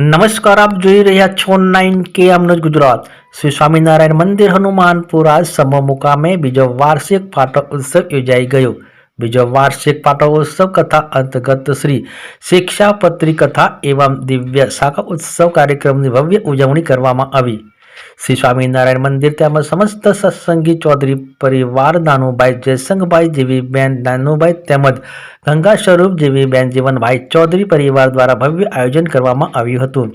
નમસ્કાર, આપ જોઈ રહ્યા છો 9K ન્યૂઝ ગુજરાત। શ્રી સ્વામિનારાયણ મંદિર હનુમાનપુરા સમૂહ મુકામે બીજો વાર્ષિક પાટોત્સવ ઉત્સવ યોજાઈ ગયો। બીજો વાર્ષિક પાટોત્સવ કથા અંતર્ગત શ્રી શિક્ષાપત્રી કથા એવं દિવ્ય શાખા ઉત્સવ કાર્યક્રમની ભવ્ય ઉજવણી કરવામાં આવી। શ્રી સ્વામિનારાયણ મંદિર તેમજ સમસ્ત સત્સંગી ચૌધરી પરિવાર નાનુભાઈ જયસંગભાઈ જીવીબેન નાનુભાઈ તેમજ ગંગા સ્વરૂપ જીવીબેન જીવનભાઈ ચૌધરી પરિવાર દ્વારા ભવ્ય આયોજન કરવામાં આવ્યું હતું।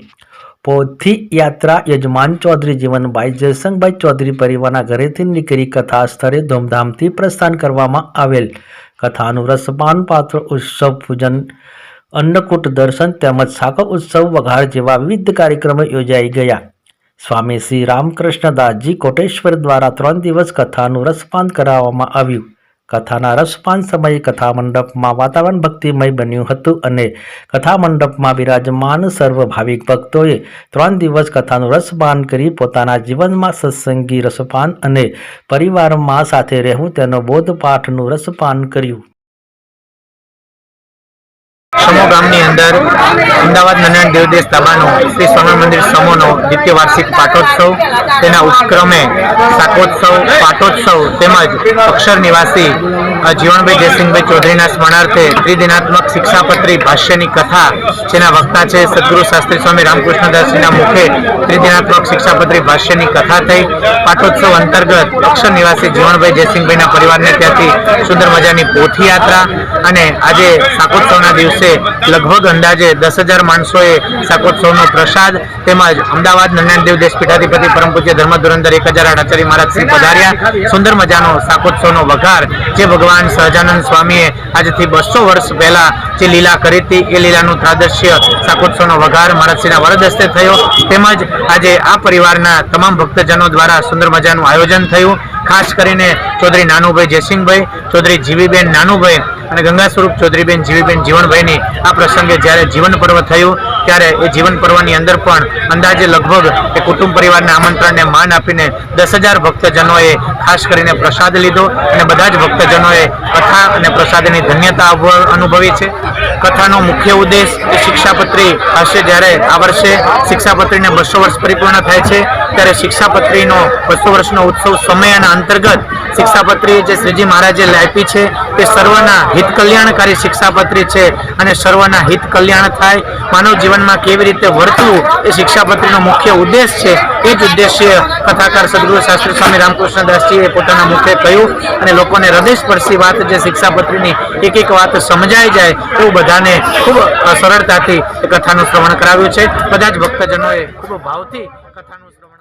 પોથી યાત્રા યજમાન ચૌધરી જીવનભાઈ જયસંગભાઈ ચૌધરી પરિવારના ઘરેથી નીકળી કથા સ્થળે ધૂમધામથી પ્રસ્થાન કરવામાં આવેલ। કથાનું રસપાન પાત્ર ઉત્સવ પૂજન અન્નકૂટ દર્શન તેમજ શાખા ઉત્સવ વઘાર જેવા વિવિધ કાર્યક્રમો યોજાઈ ગયા। સ્વામી શ્રી રામકૃષ્ણદાસજી કોટેશ્વર દ્વારા 3 દિવસ કથાનું રસપાન કરાવવામાં આવ્યું। કથાના રસપાન સમયે કથા મંડપમાં વાતાવરણ ભક્તિમય બન્યું હતું અને કથા મંડપમાં બિરાજમાન સર્વ ભાવિક ભક્તોએ 3 દિવસ કથાનું રસપાન કરી પોતાના જીવનમાં સત્સંગી રસપાન અને પરિવારમાં સાથે રહેવું તેનો બોધપાઠનું રસપાન કર્યું। સમૂહ ગામની અંદર અમદાવાદ નારાયણ દેવદેશ તાબાનો શ્રી સ્વામી મંદિર સમૂહનો દ્વિતીય વાર્ષિક પાટોત્સવ, તેના ઉપક્રમે શાકોત્સવ, પાટોત્સવ તેમજ અક્ષર નિવાસી જીવનભાઈ જયસિંહભાઈ ચૌધરીના સ્મરણાર્થે ત્રિદિનાત્મક શિક્ષાપત્રી ભાષ્યની કથા, જેના વક્તા છે સદગુરુ શાસ્ત્રી સ્વામી રામકૃષ્ણદાસજીના મુખે ત્રિદિનાત્મક શિક્ષાપત્રી ભાષ્યની કથા થઈ। પાટોત્સવ અંતર્ગત અક્ષર નિવાસી જીવનભાઈ જયસિંહભાઈના પરિવારને ત્યાંથી સુંદર મજાની પોથી યાત્રા અને આજે શાકોત્સવના દિવસે લગભગ અંદાજે 10,000 માણસોએ શાકોત્સવનો પ્રસાદ તેમજ અમદાવાદ નારાયણ દેવ દેશ પીઠાધિપતિ પરમ પૂજ્ય ધર્મ ધુરંધર 1008 આચાર્ય મહારાજ શ્રી પધાર્યા। સુંદર મજાનો શાકોત્સવનો વઘાર જે ભગવાન સહજાનંદ સ્વામીએ આજથી 200 વર્ષ પહેલા જે લીલા કરી હતી એ લીલાનું પ્રાદર્શ્ય શાકોત્સવનો વઘાર મહારાજશ્રીના વરદ હસ્તે થયો તેમજ આજે આ પરિવારના તમામ ભક્તજનો દ્વારા સુંદર મજાનું આયોજન થયું। ખાસ કરીને ચૌધરી નાનુભાઈ જયસિંહભાઈ, ચૌધરી જીવીબેન નાનુભાઈ અને ગંગા સ્વરૂપ ચૌધરીબેન જીવીબેન જીવનભાઈની આ પ્રસંગે જ્યારે જીવન પર્વ થયું ત્યારે એ જીવન પર્વની અંદર પણ અંદાજે લગભગ એ કુટુંબ પરિવારના આમંત્રણને માન આપીને 10,000 ભક્તજનોએ ખાસ કરીને પ્રસાદ લીધો અને બધા જ ભક્તજનોએ કથા અને પ્રસાદની ધન્યતા અનુભવી છે। કથાનો મુખ્ય ઉદ્દેશ એ શિક્ષાપત્રી હશે। જ્યારે આ વર્ષે શિક્ષાપત્રીને 200 વર્ષ પરિપૂર્ણ થાય છે ત્યારે શિક્ષાપત્રીનો 200 વર્ષનો ઉત્સવ સમયના અંતર્ગત શિક્ષાપત્રી જે શ્રીજી મહારાજે આપી છે તે સર્વના હિત કલ્યાણકારી શિક્ષાપત્રી છે અને સર્વના હિત કલ્યાણ થાય, માનવ જીવનમાં કેવી રીતે વર્તવું એ શિક્ષાપત્રીનો મુખ્ય ઉદ્દેશ છે। એ જ ઉદ્દેશ્ય કથાકાર સદગુરુ શાસ્ત્રી સ્વામી રામકૃષ્ણદાસજીએ પોતાના મુખે કહ્યું અને લોકોને હૃદયસ્પર્શી વાત જે શિક્ષાપત્રીની એક એક વાત સમજાઈ જાય એવું બધાને ખૂબ સરળતાથી કથાનું શ્રવણ કરાવ્યું છે। બધા જ ભક્તજનોએ ખૂબ ભાવથી કથાનું શ્રવણ